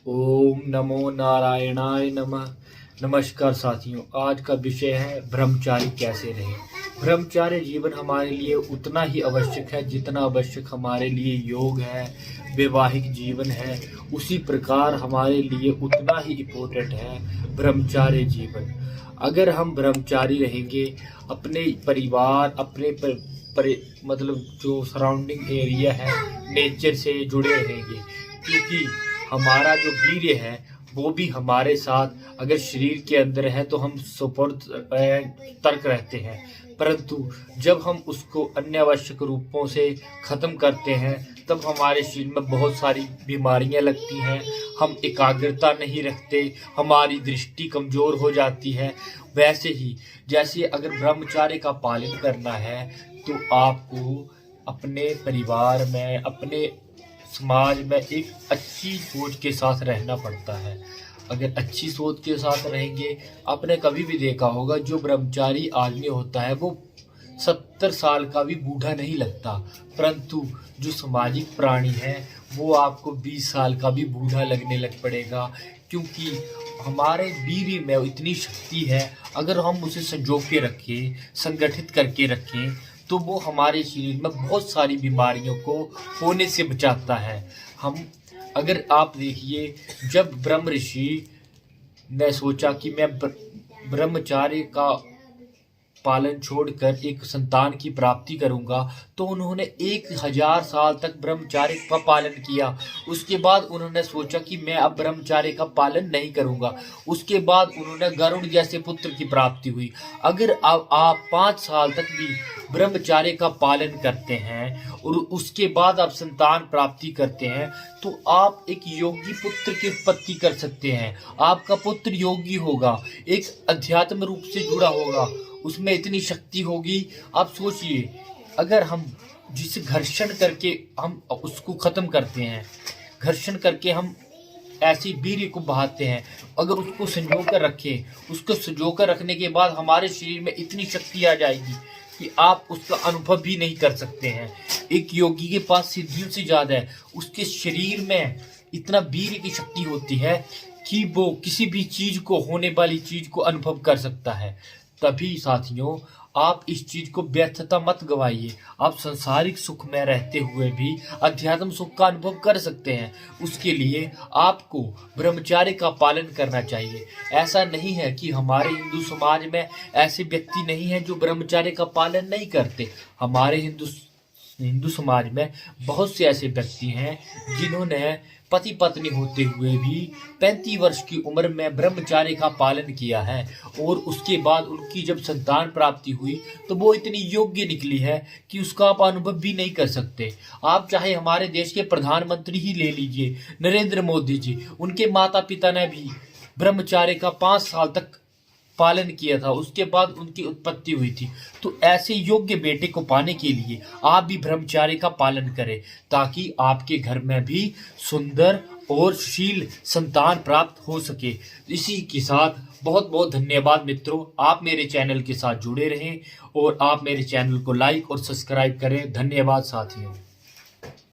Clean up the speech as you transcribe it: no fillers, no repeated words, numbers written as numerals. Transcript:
ओम नमो नारायणाय नमः। नमस्कार साथियों, आज का विषय है ब्रह्मचारी कैसे रहें। ब्रह्मचार्य जीवन हमारे लिए उतना ही आवश्यक है जितना आवश्यक हमारे लिए योग है, वैवाहिक जीवन है। उसी प्रकार हमारे लिए उतना ही इम्पोर्टेंट है ब्रह्मचार्य जीवन। अगर हम ब्रह्मचारी रहेंगे, अपने परिवार, अपने मतलब जो सराउंडिंग एरिया है, नेचर से जुड़े रहेंगे, क्योंकि हमारा जो वीर्य है वो भी हमारे साथ अगर शरीर के अंदर है तो हम सुपुर्द तर्क रहते हैं, परंतु जब हम उसको अनावश्यक रूपों से खत्म करते हैं तब हमारे शरीर में बहुत सारी बीमारियां लगती हैं। हम एकाग्रता नहीं रखते, हमारी दृष्टि कमजोर हो जाती है। वैसे ही जैसे अगर ब्रह्मचार्य का पालन करना है तो आपको अपने परिवार में, अपने समाज में एक अच्छी सोच के साथ रहना पड़ता है। अगर अच्छी सोच के साथ रहेंगे, आपने कभी भी देखा होगा जो ब्रह्मचारी आदमी होता है वो 70 साल का भी बूढ़ा नहीं लगता, परंतु जो सामाजिक प्राणी है वो आपको 20 साल का भी बूढ़ा लगने लग पड़ेगा, क्योंकि हमारे वीर्य में इतनी शक्ति है। अगर हम उसे संजो के रखें, संगठित करके रखें, तो वो हमारे शरीर में बहुत सारी बीमारियों को होने से बचाता है। अगर आप देखिए, जब ब्रह्म ऋषि ने सोचा कि मैं ब्रह्मचार्य का पालन छोड़कर एक संतान की प्राप्ति करूंगा, तो उन्होंने 1000 साल तक ब्रह्मचार्य का पालन किया। उसके बाद उन्होंने सोचा कि मैं अब ब्रह्मचार्य का पालन नहीं करूंगा। उसके बाद उन्होंने गरुड़ जैसे पुत्र की प्राप्ति हुई। अगर आप 5 साल तक भी ब्रह्मचार्य का पालन करते हैं और उसके बाद आप संतान प्राप्ति करते हैं तो आप एक योगी पुत्र की उत्पत्ति कर सकते हैं। आपका पुत्र योगी होगा, एक अध्यात्म रूप से जुड़ा होगा, उसमें इतनी शक्ति होगी। आप सोचिए, अगर हम जिसे घर्षण करके हम उसको खत्म करते हैं, घर्षण करके हम ऐसी वीर्य को बहाते हैं, अगर उसको संजो कर रखें, उसको संजो कर रखने के बाद हमारे शरीर में इतनी शक्ति आ जाएगी कि आप उसका अनुभव भी नहीं कर सकते हैं। एक योगी के पास सिद्धियों से ज्यादा है, उसके शरीर में इतना वीर्य की शक्ति होती है कि वो किसी भी चीज को, होने वाली चीज को अनुभव कर सकता है। तभी साथियों, आप इस चीज को व्यर्थता मत गवाइए। आप संसारिक सुख में रहते हुए भी अध्यात्म सुख का अनुभव कर सकते हैं। उसके लिए आपको ब्रह्मचार्य का पालन करना चाहिए। ऐसा नहीं है कि हमारे हिंदू समाज में ऐसे व्यक्ति नहीं है जो ब्रह्मचार्य का पालन नहीं करते। हमारे हिंदू समाज में बहुत से ऐसे व्यक्ति हैं जिन्होंने पति पत्नी होते हुए भी 35 वर्ष की उम्र में ब्रह्मचार्य का पालन किया है, और उसके बाद उनकी जब संतान प्राप्ति हुई तो वो इतनी योग्य निकली है कि उसका आप अनुभव भी नहीं कर सकते। आप चाहे हमारे देश के प्रधानमंत्री ही ले लीजिए, नरेंद्र मोदी जी, उनके माता पिता ने भी ब्रह्मचार्य का 5 साल तक पालन किया था, उसके बाद उनकी उत्पत्ति हुई थी। तो ऐसे योग्य बेटे को पाने के लिए आप भी ब्रह्मचार्य का पालन करें, ताकि आपके घर में भी सुंदर और सुशील संतान प्राप्त हो सके। इसी के साथ बहुत बहुत धन्यवाद मित्रों, आप मेरे चैनल के साथ जुड़े रहें और आप मेरे चैनल को लाइक और सब्सक्राइब करें। धन्यवाद साथियों।